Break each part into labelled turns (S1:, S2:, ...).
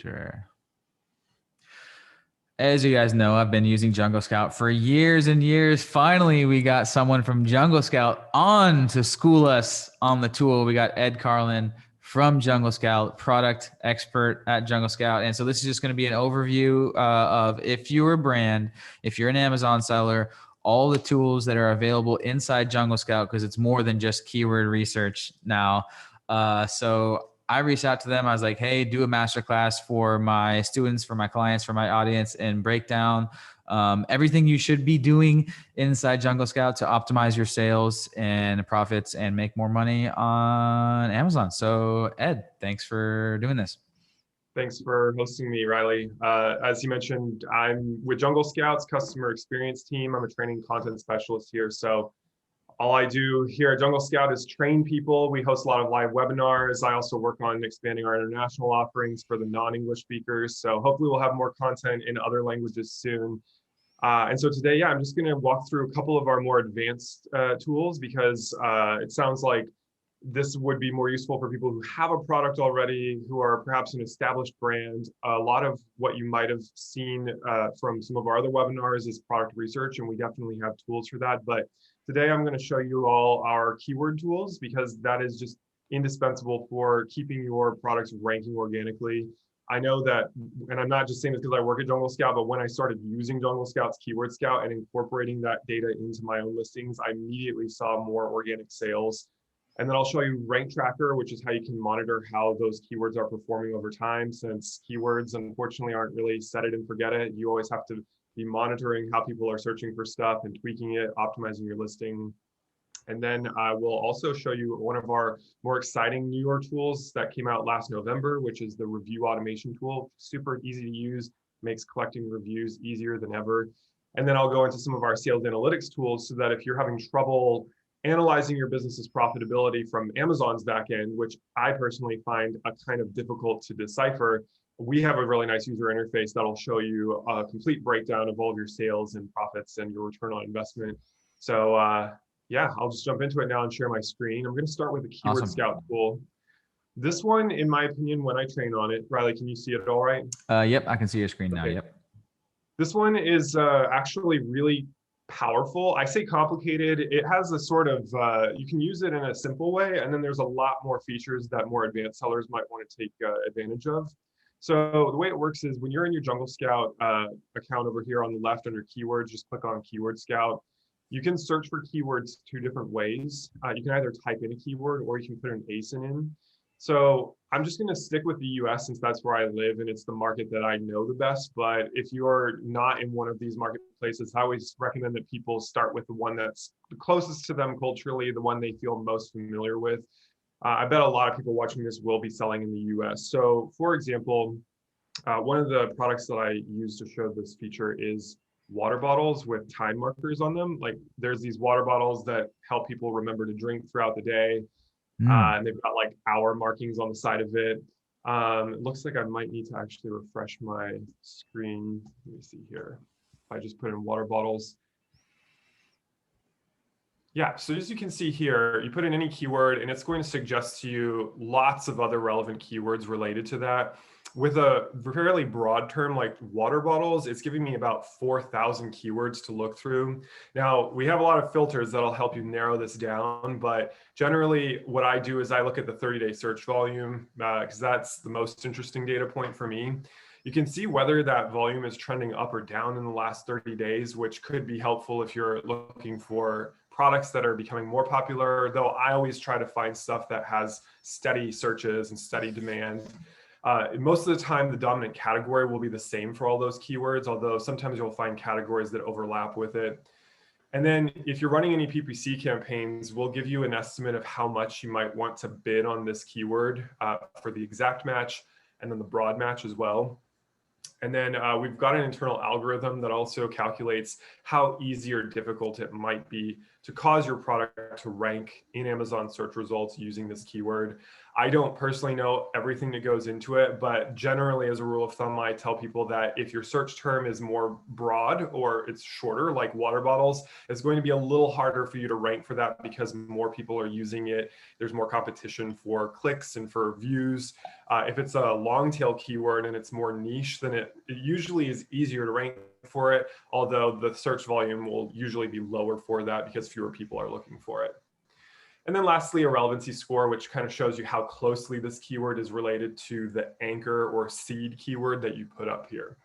S1: Chapter. As you guys know, I've been using Jungle Scout for years and years. Finally, we got someone from Jungle Scout on to school us on the tool. We got Ed Carlin from Jungle Scout, product expert at Jungle Scout. And so this is just going to be an overview of if you're a brand, if you're an Amazon seller, all the tools that are available inside Jungle Scout, because it's more than just keyword research now. So I reached out to them. I was like, hey, do a masterclass for my students, for my clients, for my audience, and break down everything you should be doing inside Jungle Scout to optimize your sales and profits and make more money on Amazon. So Ed, thanks for doing this.
S2: Thanks for hosting me, Riley. As you mentioned, I'm with Jungle Scout's customer experience team. I'm a training content specialist here. So all I do here at Jungle Scout is train people. We host a lot of live webinars. I also work on expanding our international offerings for the non-English speakers. So hopefully we'll have more content in other languages soon. And so today, I'm just going to walk through a couple of our more advanced tools because it sounds like this would be more useful for people who have a product already, who are perhaps an established brand. A lot of what you might have seen from some of our other webinars is product research, and we definitely have tools for that. But today I'm going to show you all our keyword tools because that is just indispensable for keeping your products ranking organically. I know that, and I'm not just saying this because I work at Jungle Scout, but when I started using Jungle Scout's Keyword Scout and incorporating that data into my own listings, I immediately saw more organic sales. And then I'll show you Rank Tracker, which is how you can monitor how those keywords are performing over time. Since keywords, unfortunately, aren't really set it and forget it. You always have to be monitoring how people are searching for stuff and tweaking it, optimizing your listing. And then I will also show you one of our more exciting newer tools that came out last November, which is the review automation tool. Super easy to use, makes collecting reviews easier than ever. And then I'll go into some of our sales analytics tools so that if you're having trouble analyzing your business's profitability from Amazon's backend, which I personally find a kind of difficult to decipher, we have a really nice user interface that'll show you a complete breakdown of all of your sales and profits and your return on investment. So I'll just jump into it now and share my screen. I'm going to start with the Keyword Scout tool. This one, in my opinion, when I train on it, Riley, can you see it all right?
S1: Yep, I can see your screen now. Yep.
S2: This one is actually really powerful. I say complicated. It has a sort of, you can use it in a simple way, and then there's a lot more features that more advanced sellers might want to take advantage of. So the way it works is when you're in your Jungle Scout account over here on the left under keywords, just click on Keyword Scout. You can search for keywords two different ways. You can either type in a keyword or you can put an ASIN in. So I'm just going to stick with the US since that's where I live and it's the market that I know the best. But if you're not in one of these marketplaces, I always recommend that people start with the one that's the closest to them culturally, the one they feel most familiar with. I bet a lot of people watching this will be selling in the US. So for example, one of the products that I use to show this feature is water bottles with time markers on them. Like there's these water bottles that help people remember to drink throughout the day. And they've got like hour markings on the side of it. It looks like I might need to actually refresh my screen. Let me see here. If I just put in water bottles. Yeah, so as you can see here, you put in any keyword and it's going to suggest to you lots of other relevant keywords related to that. With a fairly broad term like water bottles, it's giving me about 4,000 keywords to look through. Now, we have a lot of filters that'll help you narrow this down, but generally what I do is I look at the 30-day search volume because that's the most interesting data point for me. You can see whether that volume is trending up or down in the last 30 days, which could be helpful if you're looking for products that are becoming more popular, though I always try to find stuff that has steady searches and steady demand. Most of the time, the dominant category will be the same for all those keywords, although sometimes you'll find categories that overlap with it. And then if you're running any PPC campaigns, we'll give you an estimate of how much you might want to bid on this keyword for the exact match and then the broad match as well. And then we've got an internal algorithm that also calculates how easy or difficult it might be to cause your product to rank in Amazon search results using this keyword. I don't personally know everything that goes into it, but generally as a rule of thumb, I tell people that if your search term is more broad or it's shorter, like water bottles, it's going to be a little harder for you to rank for that because more people are using it. There's more competition for clicks and for views. If it's a long tail keyword and it's more niche, then it usually is easier to rank for it, although the search volume will usually be lower for that because fewer people are looking for it. And then lastly, a relevancy score, which kind of shows you how closely this keyword is related to the anchor or seed keyword that you put up here.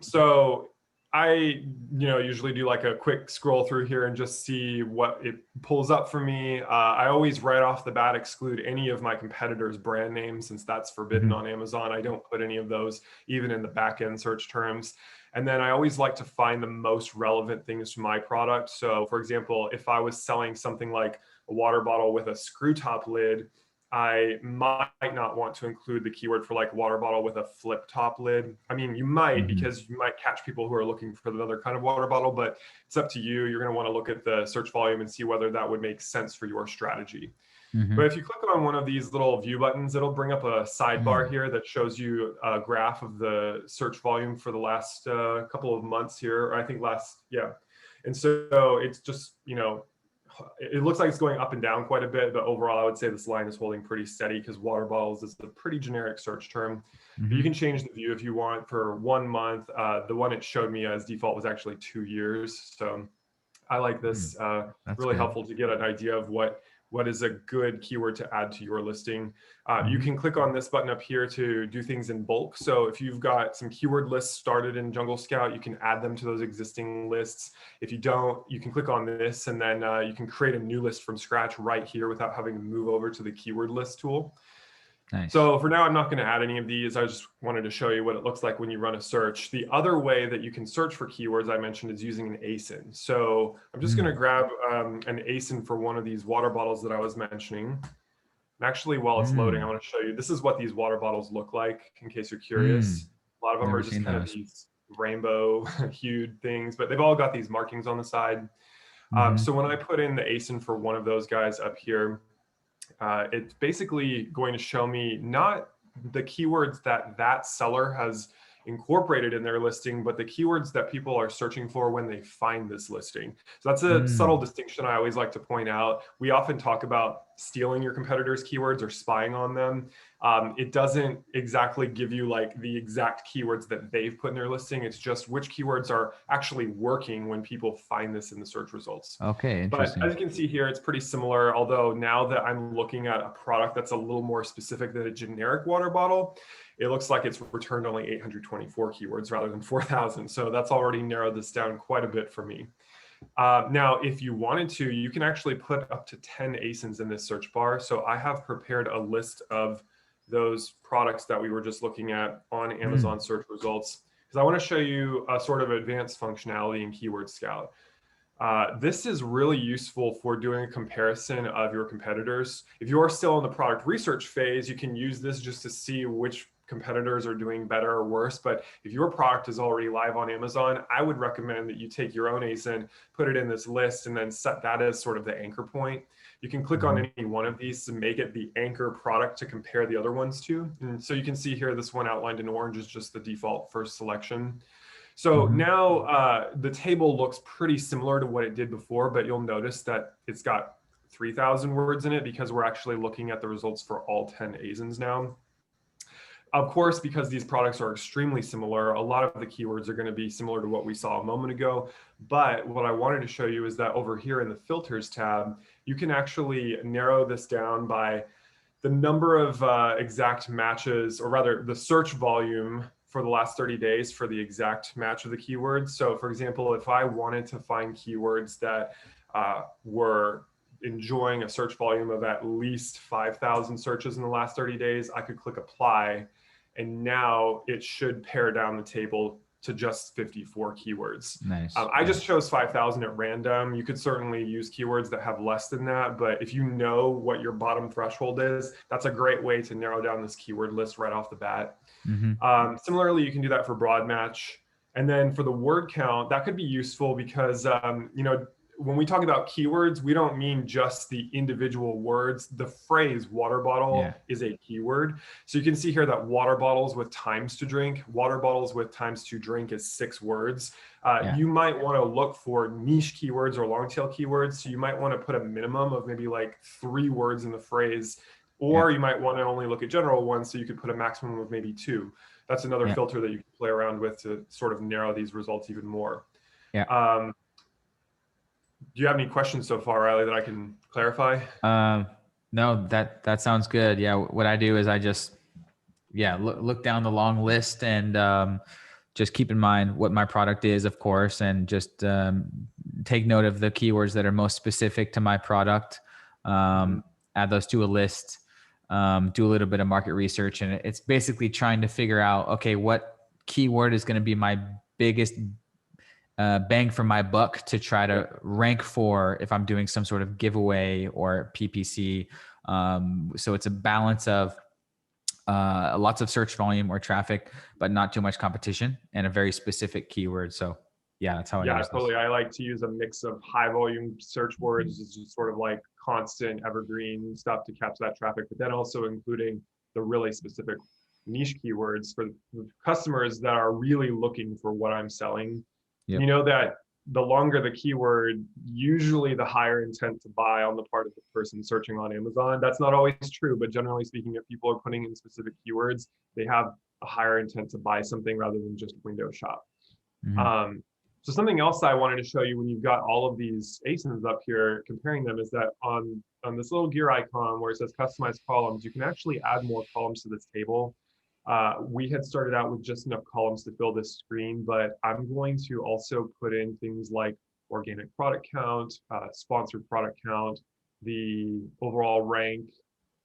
S2: So I, usually do like a quick scroll through here and just see what it pulls up for me. I always right off the bat exclude any of my competitors' brand names since that's forbidden on Amazon. I don't put any of those even in the back-end search terms. And then I always like to find the most relevant things to my product. So for example, if I was selling something like a water bottle with a screw top lid, I might not want to include the keyword for like water bottle with a flip top lid. I mean, you might because you might catch people who are looking for another kind of water bottle, but it's up to you. You're going to want to look at the search volume and see whether that would make sense for your strategy. But if you click on one of these little view buttons, it'll bring up a sidebar here that shows you a graph of the search volume for the last couple of months here, or I think And so it's just, it looks like it's going up and down quite a bit, but overall I would say this line is holding pretty steady because water bottles is a pretty generic search term. But you can change the view if you want for 1 month. The one it showed me as default was actually 2 years. So I like this. Really helpful to get an idea of what is a good keyword to add to your listing. You can click on this button up here to do things in bulk. So if you've got some keyword lists started in Jungle Scout, you can add them to those existing lists. If you don't, you can click on this and then you can create a new list from scratch right here without having to move over to the keyword list tool.
S1: Nice.
S2: So for now, I'm not going to add any of these. I just wanted to show you what it looks like when you run a search. The other way that you can search for keywords I mentioned is using an ASIN. So I'm just going to grab an ASIN for one of these water bottles that I was mentioning. And actually, while it's loading, I want to show you, this is what these water bottles look like, in case you're curious. A lot of them are just kind of these rainbow hued things, but they've all got these markings on the side. So when I put in the ASIN for one of those guys up here, it's basically going to show me not the keywords that seller has incorporated in their listing, but the keywords that people are searching for when they find this listing. So that's a subtle distinction I always like to point out. We often talk about stealing your competitors' keywords or spying on them. It doesn't exactly give you like the exact keywords that they've put in their listing. It's just which keywords are actually working when people find this in the search results.
S1: Okay, interesting.
S2: But as you can see here, it's pretty similar, although now that I'm looking at a product that's a little more specific than a generic water bottle, it looks like it's returned only 824 keywords rather than 4,000. So that's already narrowed this down quite a bit for me. Now, if you wanted to, you can actually put up to 10 ASINs in this search bar. So I have prepared a list of those products that we were just looking at on Amazon search results, because I want to show you a sort of advanced functionality in Keyword Scout. This is really useful for doing a comparison of your competitors. If you are still in the product research phase, you can use this just to see which competitors are doing better or worse. But if your product is already live on Amazon, I would recommend that you take your own ASIN, put it in this list, and then set that as sort of the anchor point. You can click on any one of these to make it the anchor product to compare the other ones to. And so you can see here, this one outlined in orange is just the default first selection. So now the table looks pretty similar to what it did before, but you'll notice that it's got 3,000 words in it because we're actually looking at the results for all 10 ASINs now. Of course, because these products are extremely similar, a lot of the keywords are going to be similar to what we saw a moment ago. But what I wanted to show you is that over here in the filters tab, you can actually narrow this down by the number of exact matches, or rather the search volume for the last 30 days for the exact match of the keywords. So for example, if I wanted to find keywords that were enjoying a search volume of at least 5,000 searches in the last 30 days, I could click apply. And now it should pare down the table to just 54 keywords.
S1: Nice.
S2: I just chose 5,000 at random. You could certainly use keywords that have less than that, but if you know what your bottom threshold is, that's a great way to narrow down this keyword list right off the bat. Similarly, you can do that for broad match. And then for the word count, that could be useful because, when we talk about keywords, we don't mean just the individual words. The phrase water bottle is a keyword. So you can see here that water bottles with times to drink, water bottles with times to drink is 6 words. You might want to look for niche keywords or long tail keywords. So you might want to put a minimum of maybe like 3 words in the phrase, or you might want to only look at general ones. So you could put a maximum of maybe 2. That's another filter that you can play around with to sort of narrow these results even more. Do you have any questions so far, Riley, that I can clarify?
S1: No, that sounds good. Yeah. What I do is I just, look down the long list and just keep in mind what my product is, of course, and just take note of the keywords that are most specific to my product. Add those to a list, do a little bit of market research. And it's basically trying to figure out, okay, what keyword is going to be my biggest bang for my buck to try to rank for if I'm doing some sort of giveaway or PPC. So it's a balance of lots of search volume or traffic, but not too much competition and a very specific keyword. So that's how I use
S2: totally.
S1: this.
S2: I like to use a mix of high volume search words, just sort of like constant evergreen stuff to capture that traffic, but then also including the really specific niche keywords for customers that are really looking for what I'm selling. You know that the longer the keyword, usually the higher intent to buy on the part of the person searching on Amazon. That's not always true, but generally speaking, if people are putting in specific keywords, they have a higher intent to buy something rather than just window shop. So something else I wanted to show you when you've got all of these ASINs up here, comparing them, is that on this little gear icon where it says customize columns, you can actually add more columns to this table. We had started out with just enough columns to fill this screen, but I'm going to also put in things like organic product count, sponsored product count, the overall rank,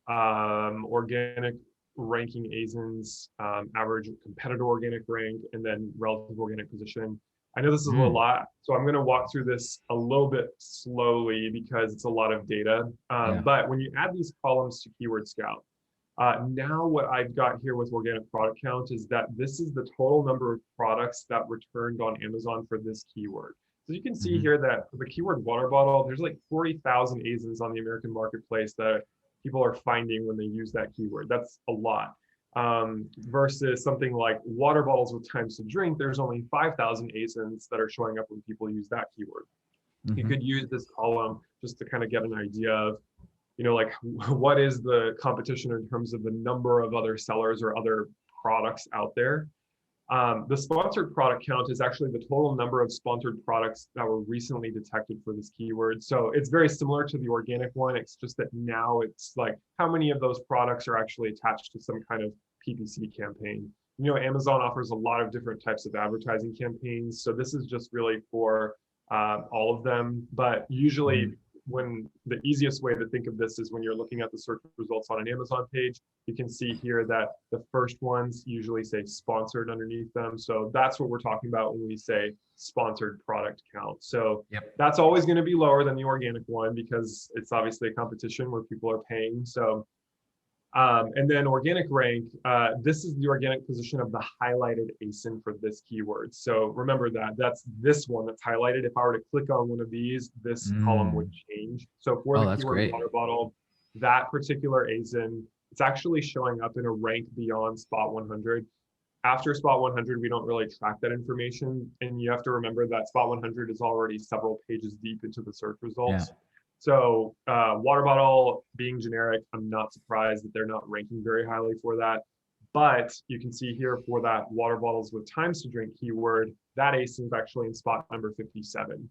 S2: organic ranking ASINs, average competitor organic rank, and then relative organic position. I know this is a lot, so I'm going to walk through this a little bit slowly because it's a lot of data. But when you add these columns to Keyword Scout, now what I've got here with organic product count is that this is the total number of products that returned on Amazon for this keyword. So you can see here that for the keyword water bottle, there's like 40,000 ASINs on the American marketplace that people are finding when they use that keyword. That's a lot. Versus something like water bottles with times to drink, there's only 5,000 ASINs that are showing up when people use that keyword. You could use this column just to kind of get an idea of, like what is the competition in terms of the number of other sellers or other products out there. The sponsored product count is actually the total number of sponsored products that were recently detected for this keyword. So it's very similar to the organic one. It's just that now it's like how many of those products are actually attached to some kind of PPC campaign. Amazon offers a lot of different types of advertising campaigns. So this is just really for all of them. But usually when the easiest way to think of this is when you're looking at the search results on an Amazon page, you can see here that the first ones usually say sponsored underneath them. So that's what we're talking about when we say sponsored product count. So that's always going to be lower than the organic one because it's obviously a competition where people are paying. So and then organic rank, this is the organic position of the highlighted ASIN for this keyword. So remember that that's this one that's highlighted. If I were to click on one of these, this column would change. So for the keyword water bottle, that particular ASIN, it's actually showing up in a rank beyond spot 100. After spot 100, we don't really track that information. And you have to remember that spot 100 is already several pages deep into the search results. So water bottle being generic, I'm not surprised that they're not ranking very highly for that. But you can see here for that water bottles with times to drink keyword, that ASIN is actually in spot number 57.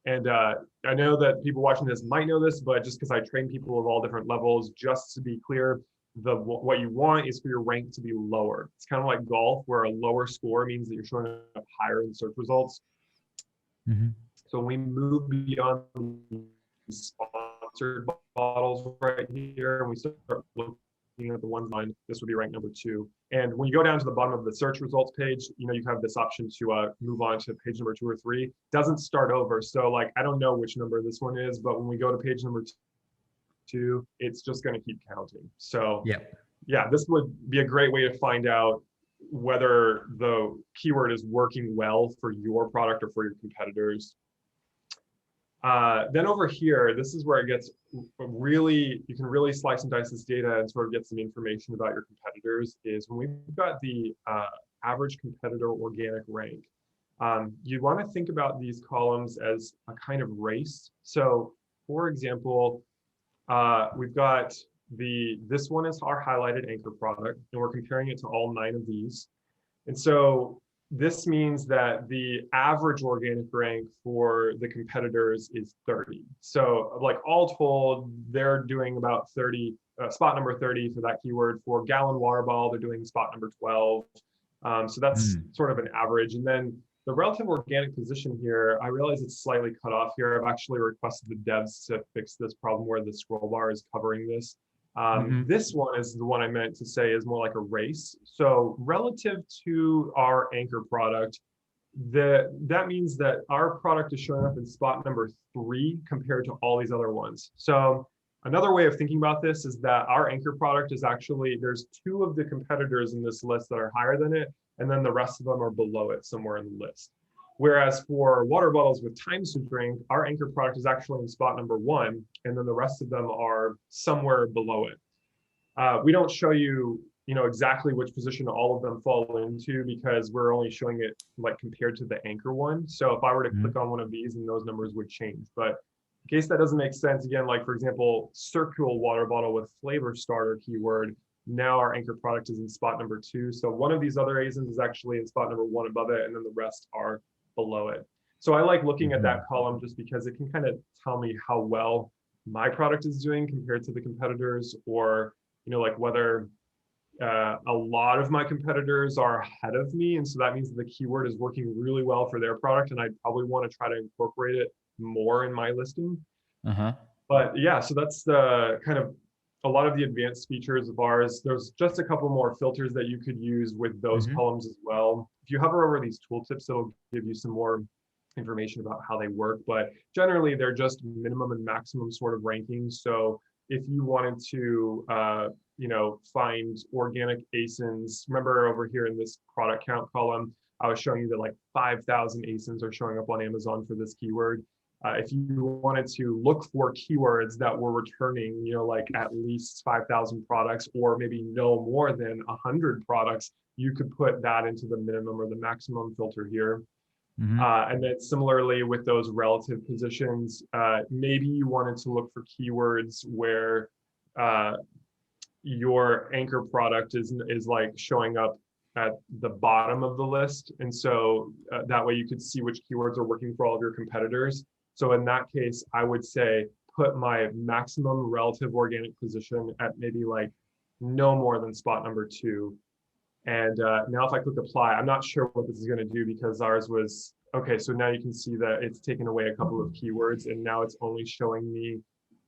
S2: And I know that people watching this might know this, but just because I train people of all different levels, just to be clear, what you want is for your rank to be lower. It's kind of like golf, where a lower score means that you're showing up higher in search results. So when we move beyond sponsored bottles right here, and we start looking at the ones line, this would be rank number 2. And when you go down to the bottom of the search results page, you have this option to move on to page number 2 or 3. It doesn't start over. So like, I don't know which number this one is, but when we go to page number 2, it's just going to keep counting. So this would be a great way to find out whether the keyword is working well for your product or for your competitors. Then over here, this is where it gets really, you can really slice and dice this data and sort of get some information about your competitors, is when we've got the average competitor organic rank. You want to think about these columns as a kind of race. So for example, we've got this one is our highlighted anchor product, and we're comparing it to all 9 of these. And so this means that the average organic rank for the competitors is 30. So like all told, they're doing about 30, spot number 30 for that keyword. For gallon water bottle, they're doing spot number 12. So that's sort of an average. And then the relative organic position here, I realize it's slightly cut off here. I've actually requested the devs to fix this problem where the scroll bar is covering this. This one is the one I meant to say is more like a race. So relative to our anchor product, that means that our product is showing up in spot number 3 compared to all these other ones. So another way of thinking about this is that our anchor product is actually, there's 2 of the competitors in this list that are higher than it, and then the rest of them are below it somewhere in the list. Whereas for water bottles with times to drink, our anchor product is actually in spot number 1, and then the rest of them are somewhere below it. We don't show you, exactly which position all of them fall into because we're only showing it like compared to the anchor one. So if I were to click on one of these, and those numbers would change. But in case that doesn't make sense, again, like for example, circular water bottle with flavor starter keyword, now our anchor product is in spot number 2. So one of these other ASINs is actually in spot number 1 above it, and then the rest are below it. So I like looking at that column just because it can kind of tell me how well my product is doing compared to the competitors, or like whether a lot of my competitors are ahead of me, and so that means that the keyword is working really well for their product, and I probably want to try to incorporate it more in my listing. But yeah, so that's the kind of a lot of the advanced features of ours. There's just a couple more filters that you could use with those columns as well. If you hover over these tooltips, it'll give you some more information about how they work, but generally they're just minimum and maximum sort of rankings. So if you wanted to find organic ASINs, remember over here in this product count column, I was showing you that like 5,000 ASINs are showing up on Amazon for this keyword. If you wanted to look for keywords that were returning, like at least 5,000 products, or maybe no more than 100 products, you could put that into the minimum or the maximum filter here. And then similarly with those relative positions, maybe you wanted to look for keywords where your anchor product is like showing up at the bottom of the list. And so that way you could see which keywords are working for all of your competitors. So in that case, I would say put my maximum relative organic position at maybe like no more than spot number 2. And now if I click apply, I'm not sure what this is going to do because ours was, okay, so now you can see that it's taken away a couple of keywords, and now it's only showing me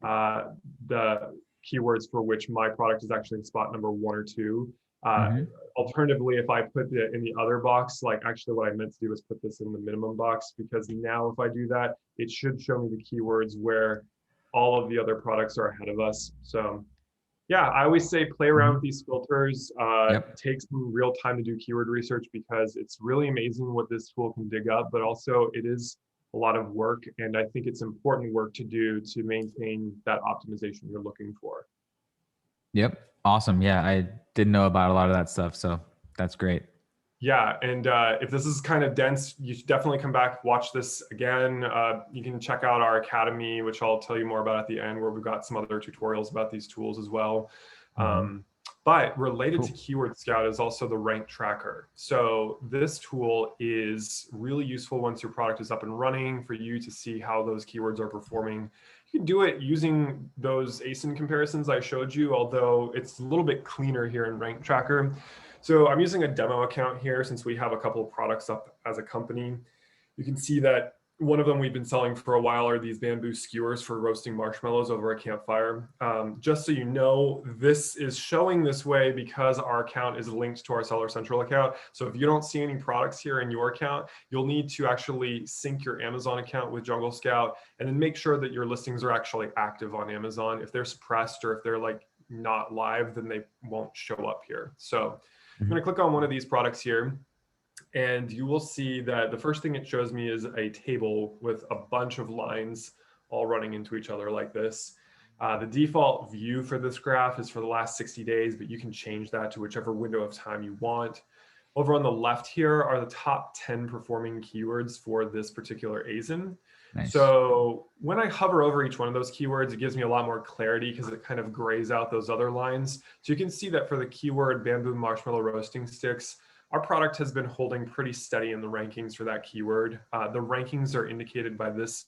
S2: the keywords for which my product is actually in spot number 1 or 2. Alternatively, if I put it in the other box, like actually what I meant to do was put this in the minimum box, because now if I do that, it should show me the keywords where all of the other products are ahead of us. So yeah, I always say play around with these filters, take some real time to do keyword research, because it's really amazing what this tool can dig up, but also it is a lot of work. And I think it's important work to do to maintain that optimization you're looking for.
S1: Yep. Awesome. Yeah. I didn't know about a lot of that stuff. So that's great.
S2: Yeah. And if this is kind of dense, you should definitely come back, watch this again. You can check out our academy, which I'll tell you more about at the end, where we've got some other tutorials about these tools as well. But related to Keyword Scout is also the rank tracker. So this tool is really useful once your product is up and running for you to see how those keywords are performing. You can do it using those ASIN comparisons I showed you, although it's a little bit cleaner here in rank tracker. So I'm using a demo account here since we have a couple of products up as a company. You can see that one of them we've been selling for a while are these bamboo skewers for roasting marshmallows over a campfire. Just so you know, this is showing this way because our account is linked to our Seller Central account. So if you don't see any products here in your account, you'll need to actually sync your Amazon account with Jungle Scout, and then make sure that your listings are actually active on Amazon. If they're suppressed or if they're like not live, then they won't show up here. So I'm going to click on one of these products here. And you will see that the first thing it shows me is a table with a bunch of lines all running into each other like this. The default view for this graph is for the last 60 days, but you can change that to whichever window of time you want. Over on the left here are the top 10 performing keywords for this particular ASIN.
S1: Nice.
S2: So when I hover over each one of those keywords, it gives me a lot more clarity because it kind of grays out those other lines. So you can see that for the keyword bamboo marshmallow roasting sticks, our product has been holding pretty steady in the rankings for that keyword. The rankings are indicated by this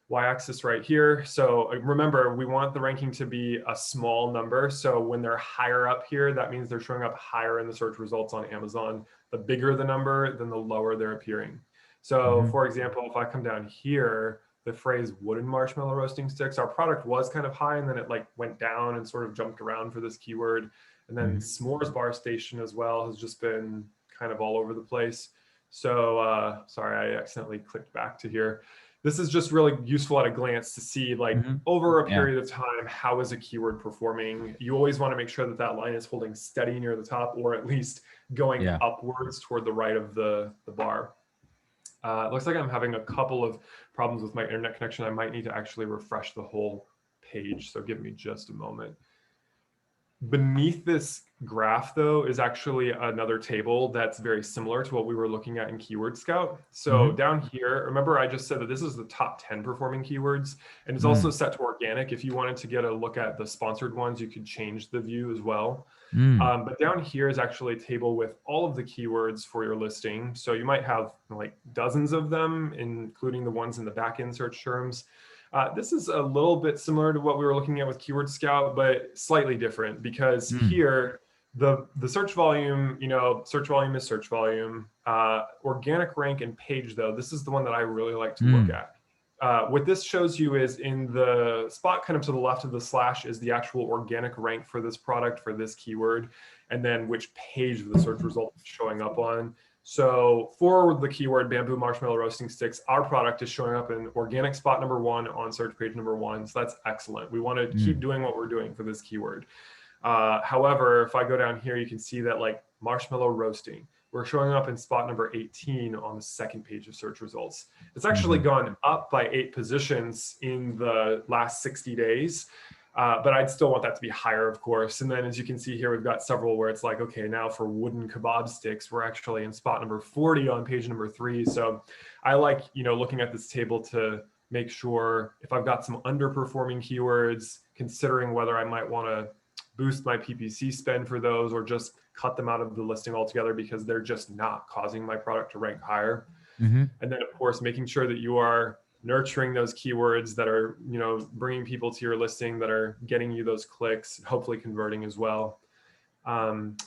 S2: y-axis right here. So remember, we want the ranking to be a small number. So when they're higher up here, that means they're showing up higher in the search results on Amazon. The bigger the number, then the lower they're appearing. So for example, if I come down here, the phrase wooden marshmallow roasting sticks, our product was kind of high and then it like went down and sort of jumped around for this keyword. And then s'mores bar station as well has just been kind of all over the place. So sorry, I accidentally clicked back to here. This is just really useful at a glance to see like over a period of time, how is a keyword performing? You always want to make sure that that line is holding steady near the top or at least going upwards toward the right of the bar. It looks like I'm having a couple of problems with my internet connection. I might need to actually refresh the whole page. So give me just a moment. Beneath this graph, though, is actually another table that's very similar to what we were looking at in Keyword Scout. So down here, remember I just said that this is the top 10 performing keywords, and it's also set to organic. If you wanted to get a look at the sponsored ones, you could change the view as well. But down here is actually a table with all of the keywords for your listing. So you might have like dozens of them, including the ones in the backend search terms. This is a little bit similar to what we were looking at with Keyword Scout, but slightly different because here, the search volume, search volume is search volume. Organic rank and page, though, this is the one that I really like to look at. What this shows you is in the spot kind of to the left of the slash is the actual organic rank for this product, for this keyword, and then which page of the search result is showing up on. So for the keyword bamboo marshmallow roasting sticks, our product is showing up in organic spot number 1 on search page number 1. So that's excellent. We want to keep doing what we're doing for this keyword. However, if I go down here, you can see that like marshmallow roasting, we're showing up in spot number 18 on the second page of search results. It's actually gone up by 8 positions in the last 60 days. But I'd still want that to be higher, of course. And then as you can see here, we've got several where it's like, okay, now for wooden kebab sticks, we're actually in spot number 40 on page number 3. So I like, looking at this table to make sure if I've got some underperforming keywords, considering whether I might want to boost my PPC spend for those or just cut them out of the listing altogether because they're just not causing my product to rank higher. And then, of course, making sure that you are nurturing those keywords that are, bringing people to your listing, that are getting you those clicks, hopefully converting as well.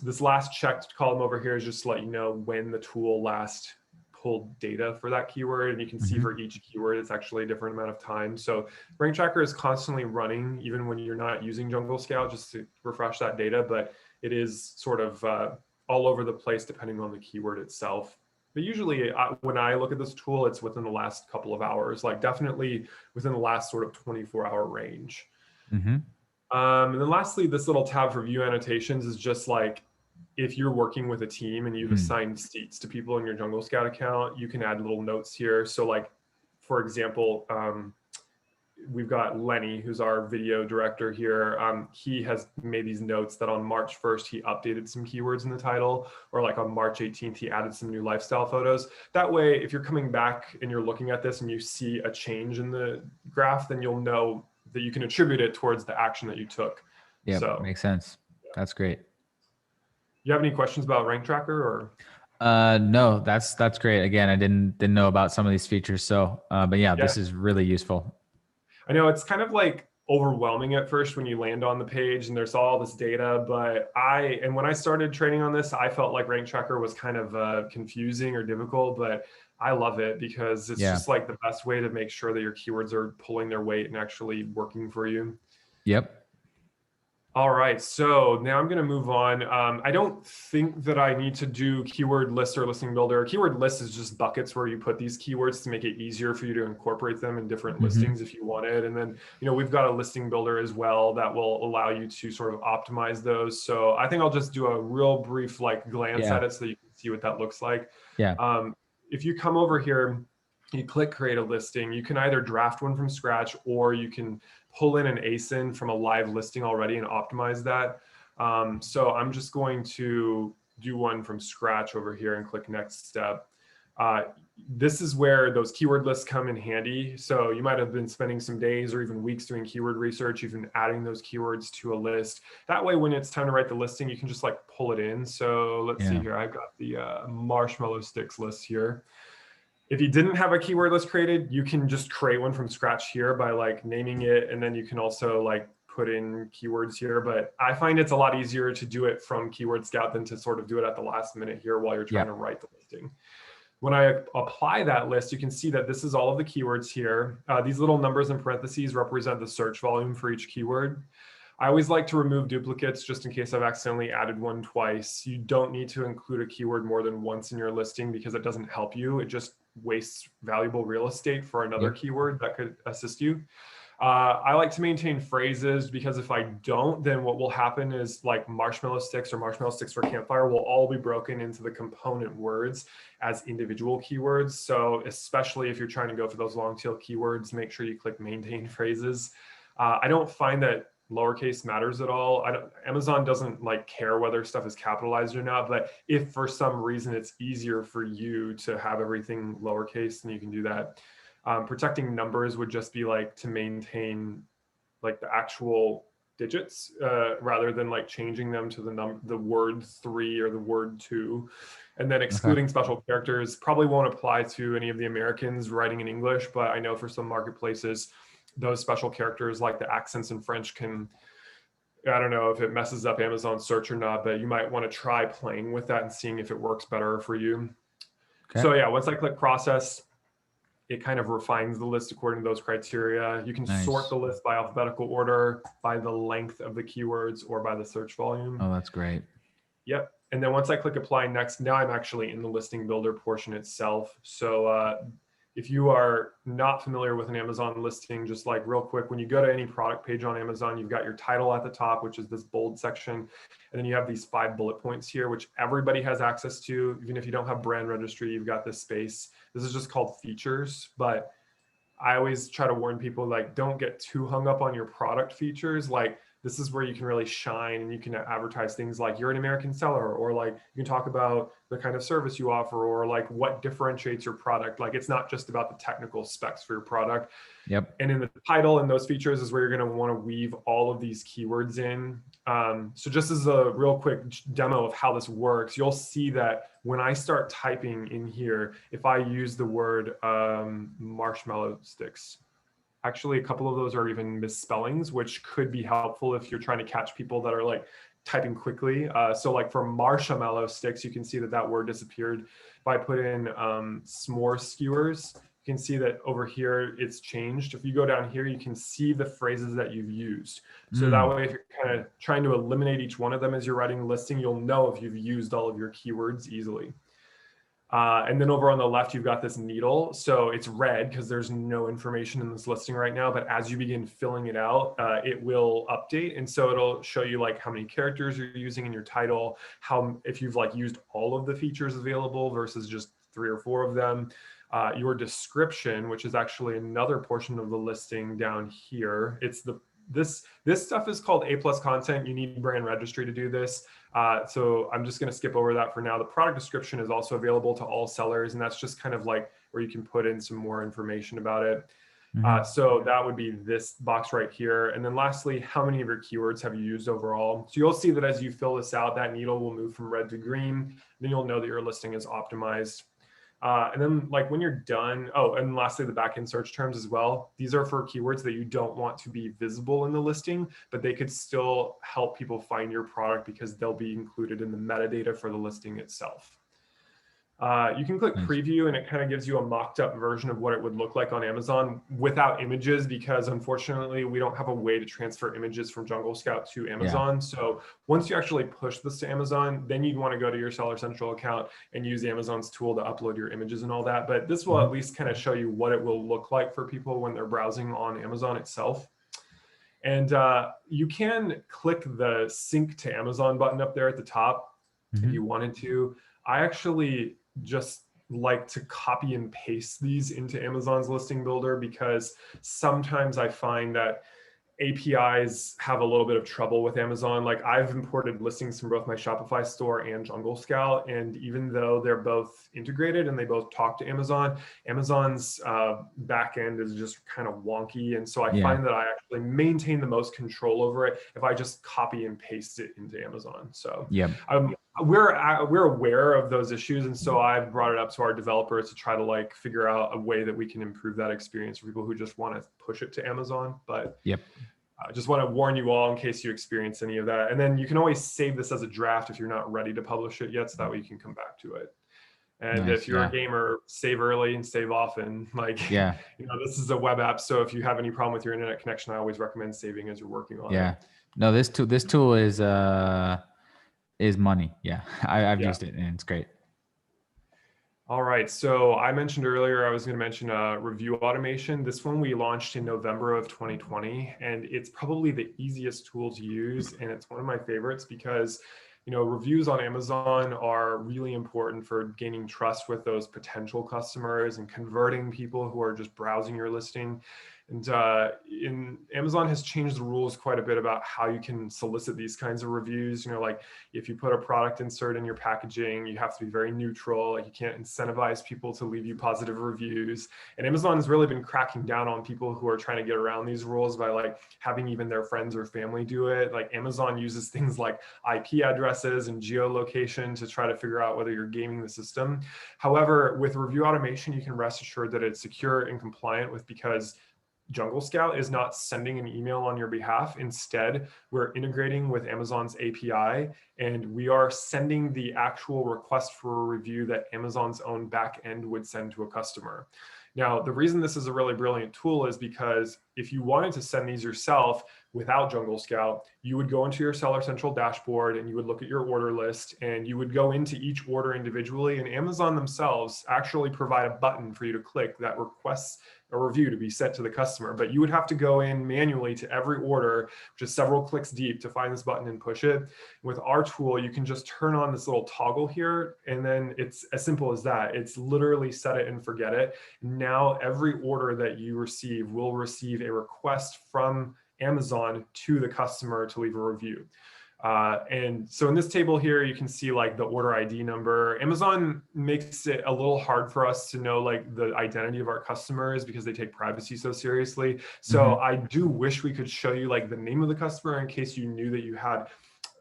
S2: This last checked column over here is just to let you know when the tool last pulled data for that keyword. And you can see for each keyword, it's actually a different amount of time. So Rank Tracker is constantly running, even when you're not using Jungle Scout, just to refresh that data. But it is sort of all over the place depending on the keyword itself. But usually when I look at this tool, it's within the last couple of hours, like definitely within the last sort of 24-hour range. And then lastly, this little tab for view annotations is just like, if you're working with a team and you've assigned seats to people in your Jungle Scout account, you can add little notes here. So like, for example, we've got Lenny, who's our video director here. He has made these notes that on March 1st, he updated some keywords in the title, or like on March 18th, he added some new lifestyle photos. That way, if you're coming back and you're looking at this and you see a change in the graph, then you'll know that you can attribute it towards the action that you took.
S1: Yeah,
S2: so,
S1: makes sense. That's great.
S2: You have any questions about Rank Tracker or?
S1: No, that's great. Again, I didn't know about some of these features. So, but yeah, this is really useful.
S2: I know it's kind of like overwhelming at first when you land on the page and there's all this data, but when I started training on this, I felt like Rank Tracker was kind of confusing or difficult, but I love it because it's just like the best way to make sure that your keywords are pulling their weight and actually working for you.
S1: Yep.
S2: All right, so now I'm going to move on. I don't think that I need to do keyword lists or listing builder. Keyword list is just buckets where you put these keywords to make it easier for you to incorporate them in different
S1: Hmm.
S2: listings if you wanted. And then, we've got a listing builder as well that will allow you to sort of optimize those. So I think I'll just do a real brief like glance
S1: Yeah.
S2: at it so that you can see what that looks like.
S1: Yeah.
S2: If you come over here, you click create a listing, you can either draft one from scratch or you can pull in an ASIN from a live listing already and optimize that. So I'm just going to do one from scratch over here and click next step. Uh, this is where those keyword lists come in handy. So you might have been spending some days or even weeks doing keyword research, even adding those keywords to a list. That way, when it's time to write the listing, you can just like pull it in. So let's see
S1: Yeah.
S2: here. I've got the marshmallow sticks list here. If you didn't have a keyword list created, you can just create one from scratch here by like naming it. And then you can also like put in keywords here. But I find it's a lot easier to do it from Keyword Scout than to sort of do it at the last minute here while you're trying
S1: Yeah.
S2: to write the listing. When I apply that list, you can see that this is all of the keywords here. These little numbers in parentheses represent the search volume for each keyword. I always like to remove duplicates just in case I've accidentally added one twice. You don't need to include a keyword more than once in your listing because it doesn't help you. It just wastes valuable real estate for another
S1: Yep.
S2: keyword that could assist you. I like to maintain phrases because if I don't, then what will happen is like marshmallow sticks or marshmallow sticks for campfire will all be broken into the component words as individual keywords. So especially if you're trying to go for those long tail keywords, make sure you click maintain phrases. I don't find that lowercase matters at all. Amazon doesn't like care whether stuff is capitalized or not, but if for some reason it's easier for you to have everything lowercase, then you can do that. Protecting numbers would just be like to maintain like the actual digits rather than like changing them to the word 3 or the word 2. And then
S1: Okay.
S2: excluding special characters probably won't apply to any of the Americans writing in English, but I know for some marketplaces those special characters like the accents in French can, I don't know if it messes up Amazon search or not, but you might want to try playing with that and seeing if it works better for you.
S1: Okay.
S2: So yeah, once I click process, it kind of refines the list according to those criteria. You can sort
S1: Nice.
S2: the list by alphabetical order, by the length of the keywords, or by the search volume.
S1: Oh, that's great.
S2: Yep. And then once I click apply next, now I'm actually in the listing builder portion itself. So if you are not familiar with an Amazon listing, just like real quick, when you go to any product page on Amazon, you've got your title at the top, which is this bold section. And then you have these 5 bullet points here, which everybody has access to. Even if you don't have brand registry, you've got this space. This is just called features, but I always try to warn people like don't get too hung up on your product features. Like this is where you can really shine and you can advertise things like you're an American seller or like you can talk about the kind of service you offer or like what differentiates your product. Like it's not just about the technical specs for your product.
S1: Yep.
S2: And in the title and those features is where you're going to want to weave all of these keywords in. So just as a real quick demo of how this works, you'll see that when I start typing in here, if I use the word marshmallow sticks, actually a couple of those are even misspellings, which could be helpful if you're trying to catch people that are like typing quickly. So like for marshmallow sticks, you can see that that word disappeared. If I put in s'more skewers, you can see that over here it's changed. If you go down here, you can see the phrases that you've used. So that
S1: Mm.
S2: way, if you're kind of trying to eliminate each one of them as you're writing a listing, you'll know if you've used all of your keywords easily. And then over on the left, you've got this needle. So it's red because there's no information in this listing right now. But as you begin filling it out, it will update. And so it'll show you like how many characters you're using in your title, how if you've like used all of the features available versus just 3 or 4 of them. Your description, which is actually another portion of the listing down here. It's the this stuff is called A+ content. You need brand registry to do this. So I'm just going to skip over that for now. The product description is also available to all sellers, and that's just kind of like where you can put in some more information about it.
S1: Hmm.
S2: So that would be this box right here. And then lastly, how many of your keywords have you used overall? So you'll see that as you fill this out, that needle will move from red to green. Then you'll know that your listing is optimized. And then like when you're done, oh, and lastly, the backend search terms as well. These are for keywords that you don't want to be visible in the listing, but they could still help people find your product because they'll be included in the metadata for the listing itself. You can click
S1: Nice.
S2: preview and it kind of gives you a mocked up version of what it would look like on Amazon without images, because unfortunately we don't have a way to transfer images from Jungle Scout to
S1: Yeah.
S2: Amazon. So once you actually push this to Amazon, then you'd want to go to your Seller Central account and use Amazon's tool to upload your images and all that. But this will at least kind of show you what it will look like for people when they're browsing on Amazon itself. And you can click the sync to Amazon button up there at the top if you wanted to. I actually just like to copy and paste these into Amazon's listing builder, because sometimes I find that APIs have a little bit of trouble with Amazon. Like I've imported listings from both my Shopify store and Jungle Scout. And even though they're both integrated and they both talk to Amazon, Amazon's back end is just kind of wonky. And so I
S1: Yeah.
S2: find that I actually maintain the most control over it if I just copy and paste it into Amazon. So
S1: Yep.
S2: we're aware of those issues, and so I've brought it up to our developers to try to like figure out a way that we can improve that experience for people who just want to push it to Amazon. But
S1: Yep.
S2: I just want to warn you all in case you experience any of that. And then you can always save this as a draft if you're not ready to publish it yet, so that way you can come back to it. And
S1: Nice.
S2: if you're
S1: Yeah.
S2: a gamer, save early and save often. Like,
S1: Yeah.
S2: this is a web app, so if you have any problem with your internet connection, I always recommend saving as you're working on it.
S1: Yeah. No, this tool is money. Yeah. I've
S2: Yeah.
S1: used it and it's great.
S2: All right, so I mentioned earlier, I was going to mention review automation. This one we launched in November of 2020, and it's probably the easiest tool to use. And it's one of my favorites because, reviews on Amazon are really important for gaining trust with those potential customers and converting people who are just browsing your listing. And Amazon has changed the rules quite a bit about how you can solicit these kinds of reviews. Like if you put a product insert in your packaging, you have to be very neutral. Like you can't incentivize people to leave you positive reviews. And Amazon has really been cracking down on people who are trying to get around these rules by like having even their friends or family do it. Like Amazon uses things like IP addresses and geolocation to try to figure out whether you're gaming the system. However, with review automation, you can rest assured that it's secure and compliant with, because Jungle Scout is not sending an email on your behalf. Instead, we're integrating with Amazon's API, and we are sending the actual request for a review that Amazon's own back end would send to a customer. Now, the reason this is a really brilliant tool is because if you wanted to send these yourself without Jungle Scout, you would go into your Seller Central dashboard and you would look at your order list and you would go into each order individually, and Amazon themselves actually provide a button for you to click that requests a review to be sent to the customer. But you would have to go in manually to every order, which is several clicks deep, to find this button and push it. With our tool, you can just turn on this little toggle here, and then it's as simple as that. It's literally set it and forget it. Now every order that you receive will receive a request from Amazon to the customer to leave a review. And so in this table here, you can see like the order ID number. Amazon makes it a little hard for us to know like the identity of our customers because they take privacy so seriously. So I do wish we could show you like the name of the customer in case you knew that you had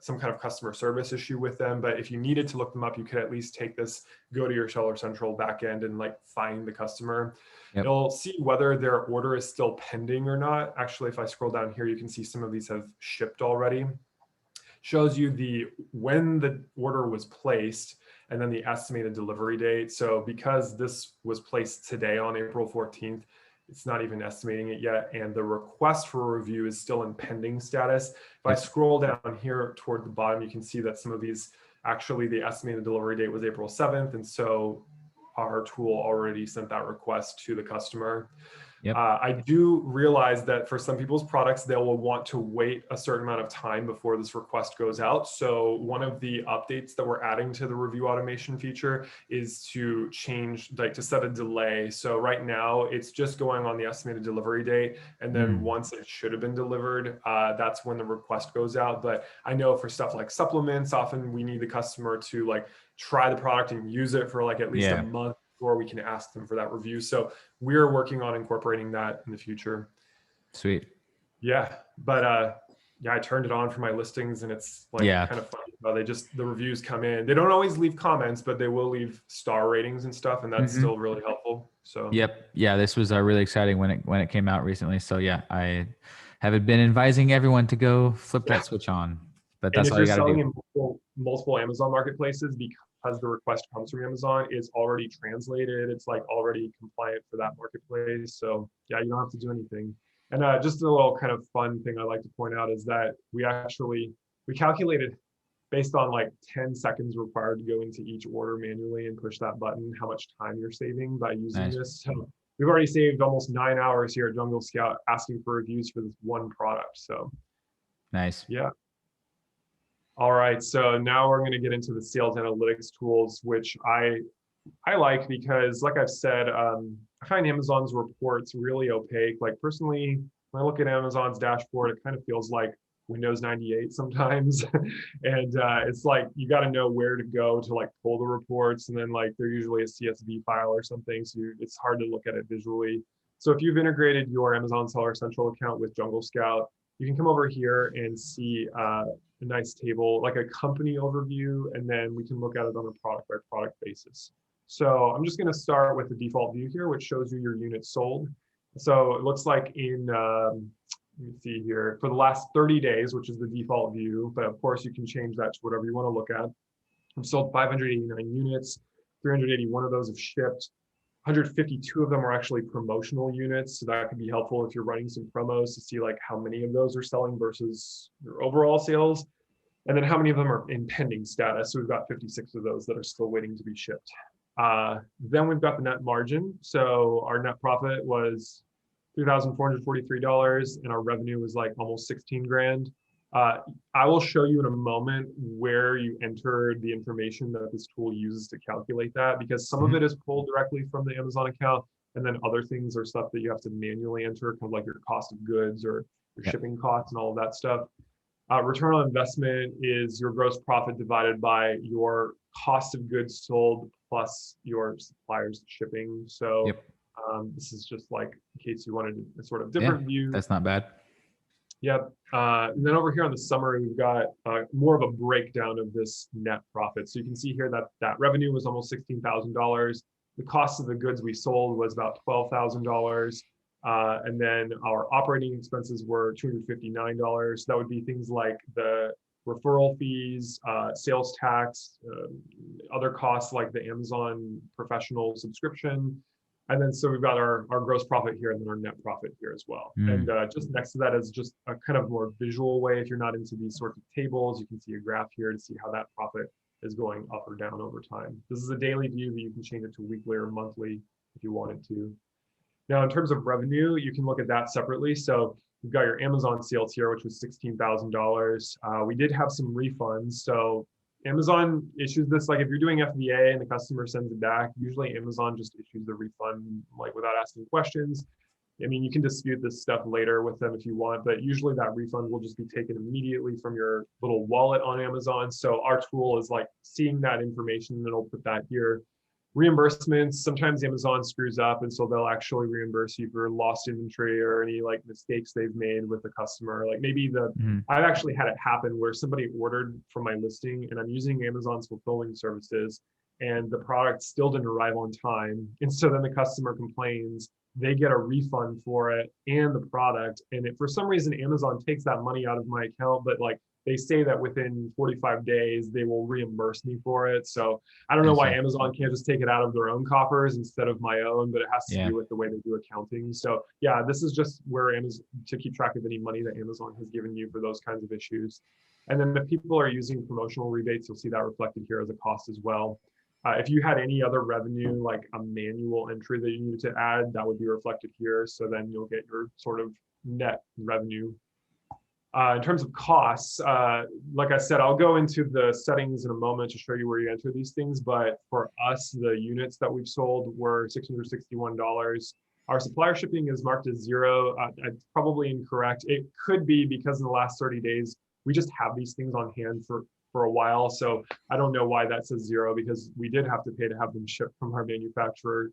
S2: some kind of customer service issue with them. But if you needed to look them up, you could at least take this, go to your Seller Central backend and like find the customer.
S1: Yep.
S2: It'll see whether their order is still pending or not. Actually, if I scroll down here, you can see some of these have shipped already. Shows you when the order was placed and then the estimated delivery date. So because this was placed today on April 14th, it's not even estimating it yet. And the request for a review is still in pending status. If I scroll down here toward the bottom, you can see that some of these, actually the estimated delivery date was April 7th. And so our tool already sent that request to the customer.
S1: Yep.
S2: I do realize that for some people's products, they will want to wait a certain amount of time before this request goes out. So one of the updates that we're adding to the review automation feature is to change, like to set a delay. So right now it's just going on the estimated delivery date. And then once it should have been delivered, that's when the request goes out. But I know for stuff like supplements, often we need the customer to like try the product and use it for like at least a month before we can ask them for that review. So we're working on incorporating that in the future.
S1: Sweet.
S2: Yeah, but yeah, I turned it on for my listings, and it's like kind of funny how the reviews come in. They don't always leave comments, but they will leave star ratings and stuff, and that's still really helpful. So
S1: yeah, this was really exciting when it came out recently. So yeah, I have been advising everyone to go flip that switch on. But that's all you got to do.
S2: And if you're selling in multiple Amazon marketplaces, because the request comes from Amazon, it's already translated. It's like already compliant for that marketplace. So yeah, you don't have to do anything. And just a little kind of fun thing I like to point out is that we calculated based on like 10 seconds required to go into each order manually and push that button, how much time you're saving by using
S1: Nice.
S2: this. So we've already saved almost 9 hours here at Jungle Scout asking for reviews for this one product. So
S1: Nice.
S2: yeah. All right, so now we're going to get into the sales analytics tools, which I like because, like I've said, I find Amazon's reports really opaque. Like personally, when I look at Amazon's dashboard, it kind of feels like Windows 98 sometimes, and it's like you got to know where to go to like pull the reports, and then like they're usually a CSV file or something, so it's hard to look at it visually. So if you've integrated your Amazon Seller Central account with Jungle Scout, you can come over here and see a nice table, like a company overview, and then we can look at it on a product by product basis. So I'm just going to start with the default view here, which shows you your units sold. So it looks like in, let me see here, for the last 30 days, which is the default view, but of course you can change that to whatever you want to look at. I've sold 589 units, 381 of those have shipped. 152 of them are actually promotional units. So that could be helpful if you're running some promos to see like how many of those are selling versus your overall sales. And then how many of them are in pending status. So we've got 56 of those that are still waiting to be shipped. Then we've got the net margin. So our net profit was $3,443 and our revenue was like almost 16 grand. I will show you in a moment where you enter the information that this tool uses to calculate that, because some of it is pulled directly from the Amazon account, and then other things are stuff that you have to manually enter, kind of like your cost of goods or your shipping costs and all of that stuff. Return on investment is your gross profit divided by your cost of goods sold plus your supplier's shipping. So this is just like in case you wanted a sort of different view.
S1: That's not bad.
S2: Yep. And then over here on the summary, we've got more of a breakdown of this net profit. So you can see here that that revenue was almost $16,000. The cost of the goods we sold was about $12,000. And then our operating expenses were $259. That would be things like the referral fees, sales tax, other costs like the Amazon professional subscription. And then so we've got our gross profit here and then our net profit here as well. And just next to that is just a kind of more visual way. If you're not into these sorts of tables, you can see a graph here to see how that profit is going up or down over time. This is a daily view, but you can change it to weekly or monthly if you wanted to. Now, in terms of revenue, you can look at that separately. So we've got your Amazon sales here, which was $16,000. We did have some refunds. So Amazon issues this, like if you're doing FBA and the customer sends it back, usually Amazon just issues the refund like without asking questions. I mean, you can dispute this stuff later with them if you want, but usually that refund will just be taken immediately from your little wallet on Amazon. So our tool is like seeing that information and it'll put that here. Reimbursements, sometimes Amazon screws up and so they'll actually reimburse you for lost inventory or any like mistakes they've made with the customer. Like maybe I've actually had it happen where somebody ordered from my listing and I'm using Amazon's fulfilling services and the product still didn't arrive on time. And so then the customer complains, they get a refund for it and the product. And for some reason, Amazon takes that money out of my account, but like they say that within 45 days, they will reimburse me for it. So I don't know why Amazon can't just take it out of their own coffers instead of my own, but it has to do with the way they do accounting. So yeah, this is just where Amazon, to keep track of any money that Amazon has given you for those kinds of issues. And then if people are using promotional rebates, you'll see that reflected here as a cost as well. If you had any other revenue, like a manual entry that you needed to add, that would be reflected here. So then you'll get your sort of net revenue. In terms of costs, like I said, I'll go into the settings in a moment to show you where you enter these things. But for us, the units that we've sold were $661. Our supplier shipping is marked as 0. It's probably incorrect. It could be because in the last 30 days, we just have these things on hand for a while. So I don't know why that says 0 because we did have to pay to have them shipped from our manufacturer.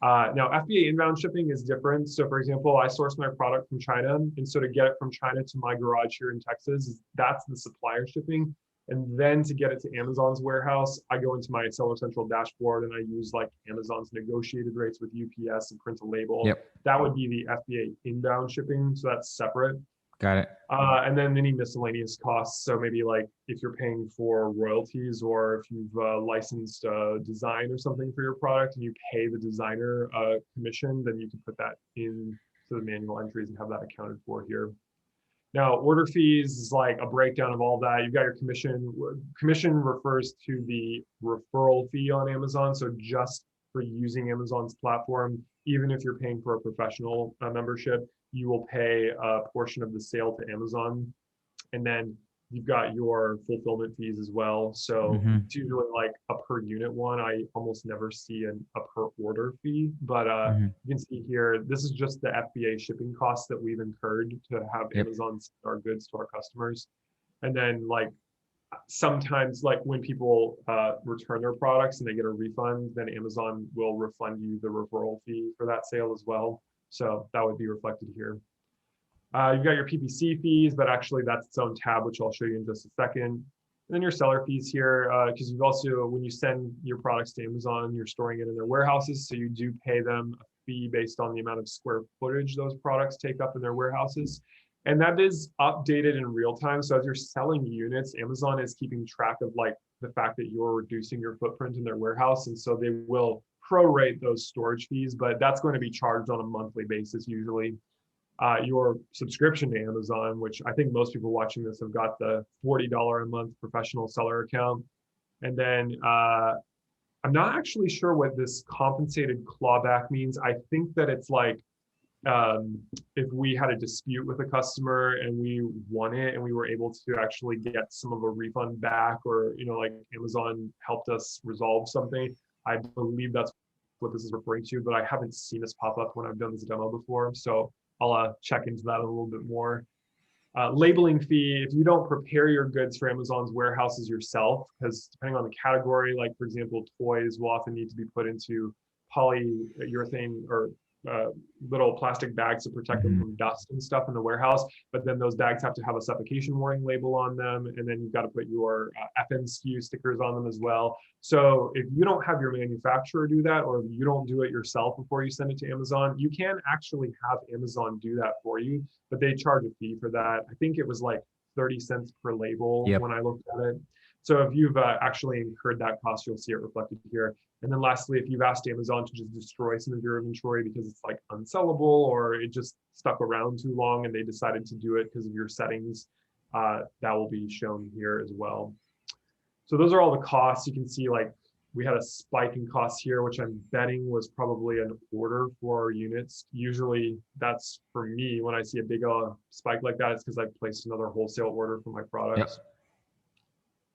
S2: Now, FBA inbound shipping is different. So for example, I source my product from China. And so to get it from China to my garage here in Texas, that's the supplier shipping. And then to get it to Amazon's warehouse, I go into my Seller Central dashboard and I use like Amazon's negotiated rates with UPS and print a label. That would be the FBA inbound shipping. So that's separate.
S1: Got it.
S2: And then any miscellaneous costs. So maybe like if you're paying for royalties or if you've licensed design or something for your product and you pay the designer commission, then you can put that in to the manual entries and have that accounted for here. Now, order fees is like a breakdown of all that. You've got your commission. Commission refers to the referral fee on Amazon. So just for using Amazon's platform, even if you're paying for a professional membership, you will pay a portion of the sale to Amazon. And then you've got your fulfillment fees as well. So it's usually like a per unit one. I almost never see a per order fee, but you can see here, this is just the FBA shipping costs that we've incurred to have Amazon send our goods to our customers. And then like sometimes like when people return their products and they get a refund, then Amazon will refund you the referral fee for that sale as well. So that would be reflected here. You've got your PPC fees, but actually that's its own tab, which I'll show you in just a second. And then your seller fees here, because you've also, when you send your products to Amazon, you're storing it in their warehouses. So you do pay them a fee based on the amount of square footage those products take up in their warehouses. And that is updated in real time. So as you're selling units, Amazon is keeping track of like the fact that you're reducing your footprint in their warehouse. And so they will prorate those storage fees, but that's going to be charged on a monthly basis usually. Your subscription to Amazon, which I think most people watching this have got the $40 a month professional seller account. And then I'm not actually sure what this compensated clawback means. I think that it's like if we had a dispute with a customer and we won it and we were able to actually get some of a refund back, or, you know, like Amazon helped us resolve something. I believe that's what this is referring to, but I haven't seen this pop up when I've done this demo before. So I'll check into that a little bit more. Labeling fee, if you don't prepare your goods for Amazon's warehouses yourself, because depending on the category, like for example, toys will often need to be put into polyurethane or little plastic bags to protect them from dust and stuff in the warehouse. But then those bags have to have a suffocation warning label on them. And then you've got to put your FNSKU stickers on them as well. So if you don't have your manufacturer do that, or if you don't do it yourself before you send it to Amazon, you can actually have Amazon do that for you, but they charge a fee for that. I think it was like 30 cents per label when I looked at it. So if you've actually incurred that cost, you'll see it reflected here. And then lastly, if you've asked Amazon to just destroy some of your inventory because it's like unsellable or it just stuck around too long and they decided to do it because of your settings, that will be shown here as well. So those are all the costs. You can see like we had a spike in costs here, which I'm betting was probably an order for our units. Usually that's for me, when I see a big spike like that, it's because I've placed another wholesale order for my products.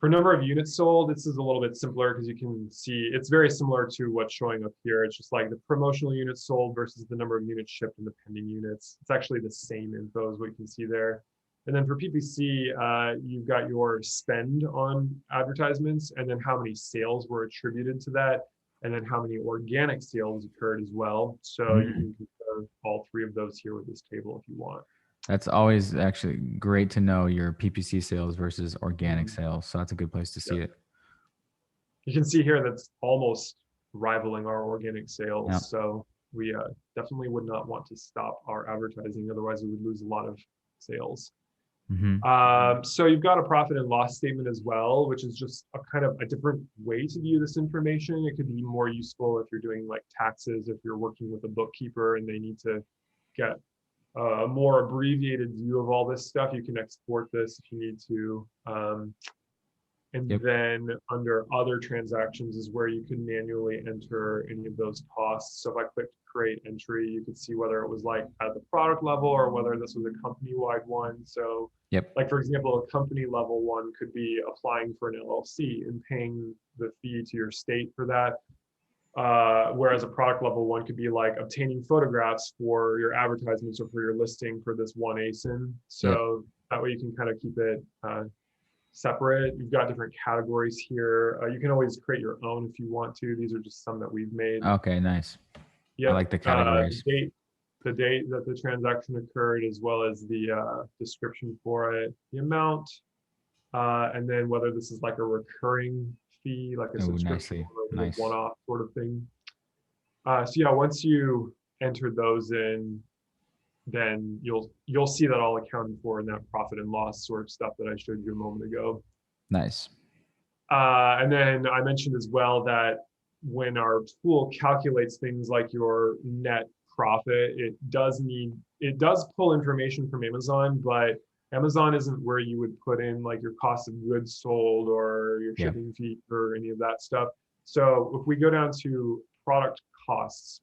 S2: For number of units sold, this is a little bit simpler because you can see it's very similar to what's showing up here. It's just like the promotional units sold versus the number of units shipped and the pending units. It's actually the same info as what you can see there. And then for PPC, you've got your spend on advertisements and then how many sales were attributed to that, and then how many organic sales occurred as well. So you can compare all three of those here with this table if you want.
S1: That's always actually great to know your PPC sales versus organic sales. So that's a good place to see it.
S2: You can see here that's almost rivaling our organic sales. So we definitely would not want to stop our advertising. Otherwise, we would lose a lot of sales. So you've got a profit and loss statement as well, which is just a kind of a different way to view this information. It could be more useful if you're doing like taxes, if you're working with a bookkeeper and they need to get a more abbreviated view of all this stuff. You can export this if you need to. And then under other transactions is where you can manually enter any of those costs. So if I click create entry, you could see whether it was like at the product level or whether this was a company-wide one. So like, for example, a company level one could be applying for an LLC and paying the fee to your state for that. Whereas a product level one could be like obtaining photographs for your advertisements or for your listing for this one ASIN. So that way you can kind of keep it separate. You've got different categories here. You can always create your own if you want to. These are just some that we've made.
S1: Okay, nice. I like the categories.
S2: The date that the transaction occurred, as well as the description for it, the amount, and then whether this is like a recurring fee, like a subscription or a one-off sort of thing. So yeah, once you enter those in, then you'll see that all accounted for in that profit and loss sort of stuff that I showed you a moment ago.
S1: Nice.
S2: And then I mentioned as well that when our tool calculates things like your net profit, it does pull information from Amazon, but Amazon isn't where you would put in like your cost of goods sold or your
S1: Yeah.
S2: shipping fee or any of that stuff. So if we go down to product costs,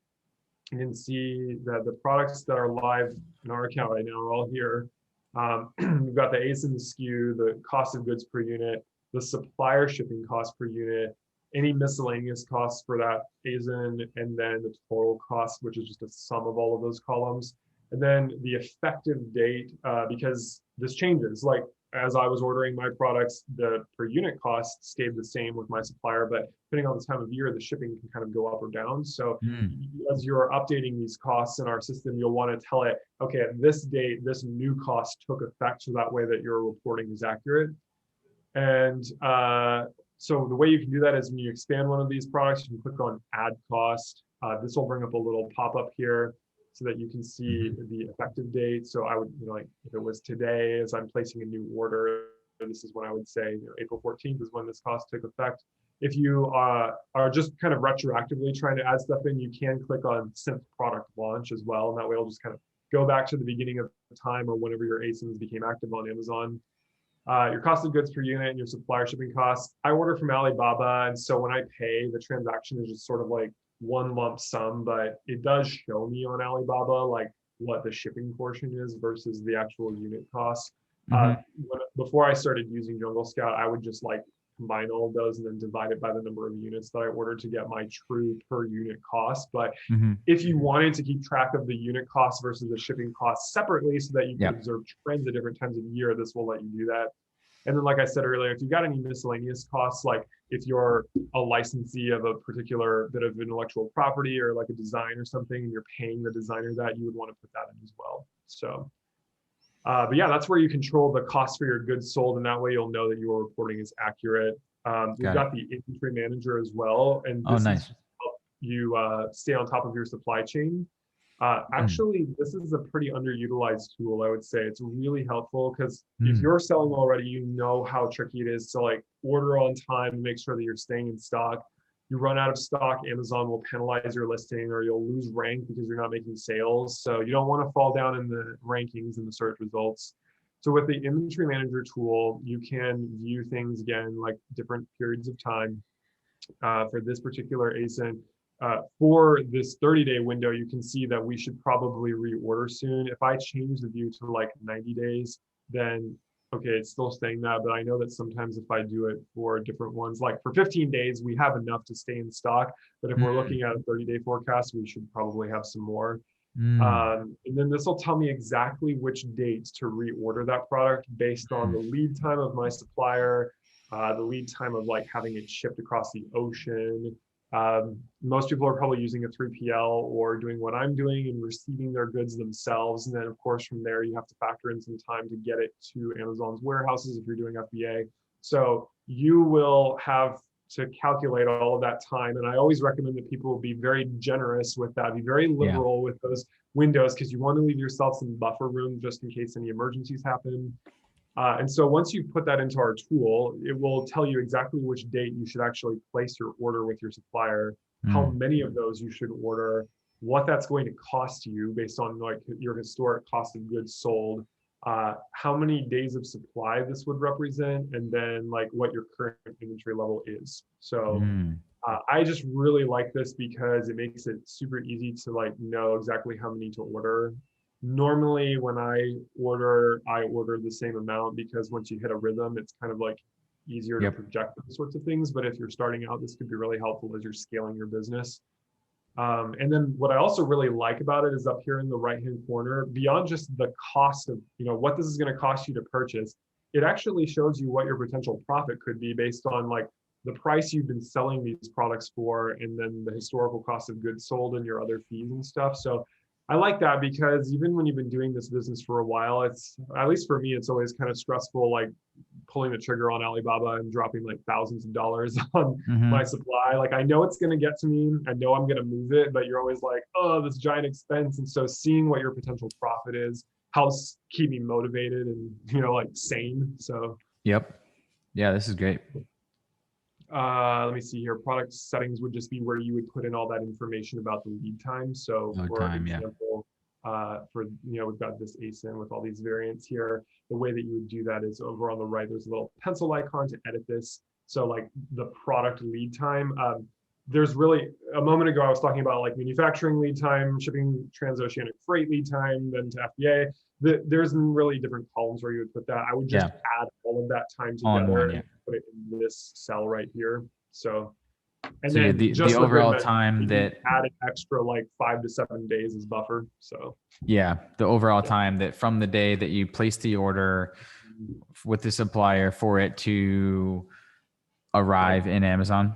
S2: you can see that the products that are live in our account right now are all here. We've got the ASIN SKU, the cost of goods per unit, the supplier shipping cost per unit, any miscellaneous costs for that ASIN, and then the total cost, which is just a sum of all of those columns. And then the effective date, because this changes. Like as I was ordering my products, the per unit cost stayed the same with my supplier, but depending on the time of year, the shipping can kind of go up or down. So as you're updating these costs in our system, you'll want to tell it, okay, at this date, this new cost took effect, so that way that your reporting is accurate. And so the way you can do that is when you expand one of these products, you can click on add cost. This will bring up a little pop-up here so that you can see the effective date. So I would, like if it was today, as I'm placing a new order, this is when I would say, April 14th is when this cost took effect. If you are just kind of retroactively trying to add stuff in, you can click on synth product launch as well. And that way it'll just kind of go back to the beginning of the time or whenever your ASINs became active on Amazon. Your cost of goods per unit and your supplier shipping costs. I order from Alibaba, and so when I pay, the transaction is just sort of like one lump sum, but it does show me on Alibaba like what the shipping portion is versus the actual unit cost. Before I started using Jungle Scout, I would just like combine all of those and then divide it by the number of units that I ordered to get my true per unit cost. But if you wanted to keep track of the unit cost versus the shipping costs separately so that you can observe trends at different times of year, this will let you do that. And then, like I said earlier, if you've got any miscellaneous costs, like if you're a licensee of a particular bit of intellectual property or like a design or something, and you're paying the designer that, you would want to put that in as well. So, but yeah, that's where you control the cost for your goods sold, and that way you'll know that your reporting is accurate. We've got the inventory manager as well, and this is to help you stay on top of your supply chain. Actually, this is a pretty underutilized tool, I would say. It's really helpful because if you're selling already, you know how tricky it is to like order on time and make sure that you're staying in stock. You run out of stock, Amazon will penalize your listing or you'll lose rank because you're not making sales. So you don't want to fall down in the rankings and the search results. So with the inventory manager tool, you can view things again, like different periods of time. For this particular ASIN, for this 30-day window, you can see that we should probably reorder soon. If I change the view to like 90 days, then okay, it's still saying that, but I know that sometimes if I do it for different ones, like for 15 days, we have enough to stay in stock. But if we're looking at a 30-day forecast, we should probably have some more. And then this will tell me exactly which dates to reorder that product based on the lead time of my supplier, the lead time of like having it shipped across the ocean. Most people are probably using a 3PL or doing what I'm doing and receiving their goods themselves. And then of course, from there, you have to factor in some time to get it to Amazon's warehouses if you're doing FBA. So you will have to calculate all of that time. And I always recommend that people be very generous with that, be very liberal with those windows, because you want to leave yourself some buffer room just in case any emergencies happen. And so once you put that into our tool, it will tell you exactly which date you should actually place your order with your supplier, how many of those you should order, what that's going to cost you based on like your historic cost of goods sold, how many days of supply this would represent, and then like what your current inventory level is. So I just really like this because it makes it super easy to like know exactly how many to order. Normally when I order the same amount because once you hit a rhythm, it's kind of like easier to project those sorts of things. But if you're starting out, this could be really helpful as you're scaling your business. And then what I also really like about it is up here in the right-hand corner, beyond just the cost of, what this is going to cost you to purchase, it actually shows you what your potential profit could be based on like the price you've been selling these products for, and then the historical cost of goods sold and your other fees and stuff. So I like that because even when you've been doing this business for a while, it's, at least for me, it's always kind of stressful, like pulling the trigger on Alibaba and dropping like thousands of dollars on my
S1: Hmm.
S2: supply. Like I know it's going to get to me. I know I'm going to move it, but you're always like, oh, this giant expense. And so seeing what your potential profit is helps keep me motivated and, like sane. So
S1: Yep. Yeah, this is great.
S2: let me see here. Product settings would just be where you would put in all that information about the lead time. So
S1: Load
S2: for
S1: time. Yeah.
S2: example, we've got this ASIN with all these variants here. The way that you would do that is over on the right, there's a little pencil icon to edit this. So like the product lead time, there's really, a moment ago, I was talking about like manufacturing lead time, shipping transoceanic freight lead time, then to FBA. There's really different columns where you would put that. I would just
S1: Yeah.
S2: add all of that time
S1: All in
S2: together
S1: one. Yeah.
S2: and put it in this cell right here. So, and
S1: So
S2: then
S1: the
S2: just like Greg
S1: overall
S2: mentioned,
S1: time
S2: you can
S1: that,
S2: add an extra like 5 to 7 days as buffer. So
S1: yeah, the overall
S2: yeah.
S1: time that from the day that you place the order with the supplier for it to
S2: Right.
S1: arrive in Amazon,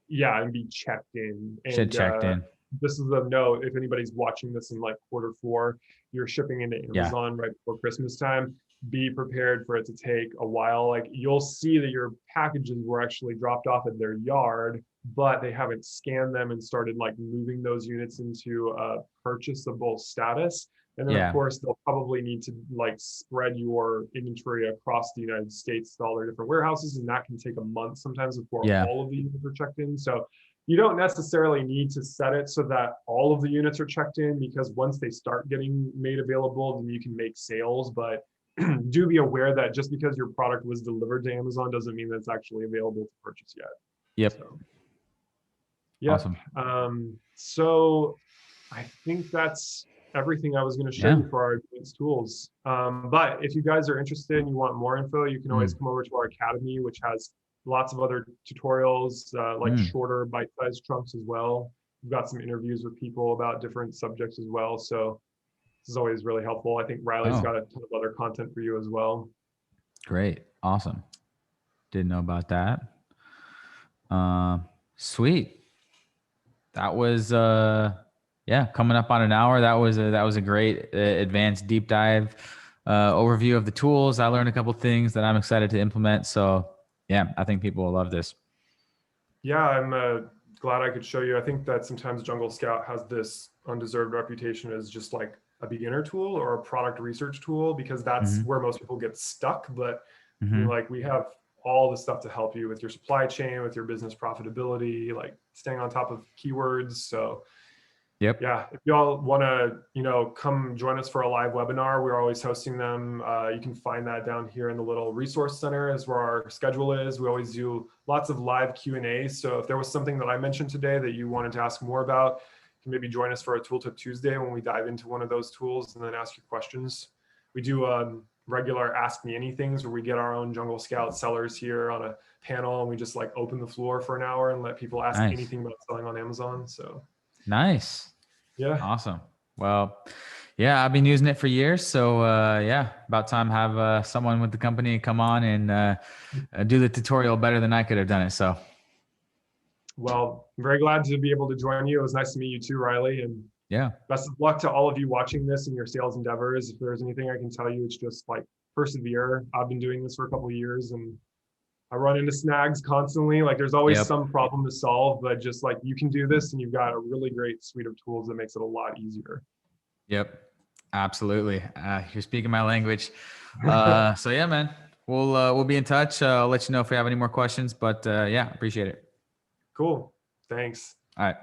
S2: Yeah, and be checked in.
S1: should
S2: And
S1: checked in.
S2: this is a note, if anybody's watching this in like Q4, you're shipping into
S1: Yeah.
S2: Amazon right before Christmas time, be prepared for it to take a while. Like you'll see that your packages were actually dropped off at their yard, but they haven't scanned them and started like moving those units into a purchasable status. And then of
S1: Yeah.
S2: course they'll probably need to like spread your inventory across the United States to all their different warehouses, and that can take a month sometimes before
S1: Yeah.
S2: all of the units are checked in. So you don't necessarily need to set it so that all of the units are checked in, because once they start getting made available, then you can make sales. But do be aware that just because your product was delivered to Amazon doesn't mean that it's actually available to purchase yet.
S1: Yep.
S2: So, yeah.
S1: Awesome.
S2: So I think that's everything I was going to show
S1: Yeah.
S2: you for our advanced tools. But if you guys are interested and you want more info, you can always come over to our academy, which has lots of other tutorials, like shorter bite-sized chunks as well. We've got some interviews with people about different subjects as well. So this is always really helpful. I think Riley's got a ton of other content for you as well.
S1: Great. Awesome. Didn't know about that. Sweet. That was coming up on an hour. That was a great advanced deep dive overview of the tools. I learned a couple things that I'm excited to implement. So yeah, I think people will love this.
S2: Yeah, I'm glad I could show you. I think that sometimes Jungle Scout has this undeserved reputation as just like a beginner tool or a product research tool, because that's where most people get stuck. But I mean, like we have all the stuff to help you with your supply chain, with your business profitability, like staying on top of keywords. So
S1: Yep.
S2: yeah, if y'all want to, come join us for a live webinar, we're always hosting them. You can find that down here in the little resource center is where our schedule is. We always do lots of live Q&A. So if there was something that I mentioned today that you wanted to ask more about, you can maybe join us for a Tooltip Tuesday when we dive into one of those tools and then ask your questions. We do regular Ask Me Anythings where we get our own Jungle Scout sellers here on a panel and we just like open the floor for an hour and let people ask anything about selling on Amazon. So
S1: nice.
S2: yeah.
S1: Awesome. Well, yeah, I've been using it for years. So yeah, about time have someone with the company come on and do the tutorial better than I could have done it. So
S2: well, I'm very glad to be able to join you. It was nice to meet you too, Riley. And
S1: yeah,
S2: best of luck to all of you watching this in your sales endeavors. If there's anything I can tell you, it's just like persevere. I've been doing this for a couple of years and I run into snags constantly. Like there's always some problem to solve, but just like you can do this and you've got a really great suite of tools that makes it a lot easier.
S1: Yep. Absolutely. You're speaking my language. So yeah, man, we'll be in touch. I'll let you know if we have any more questions, but yeah, appreciate it.
S2: Cool. Thanks.
S1: All right.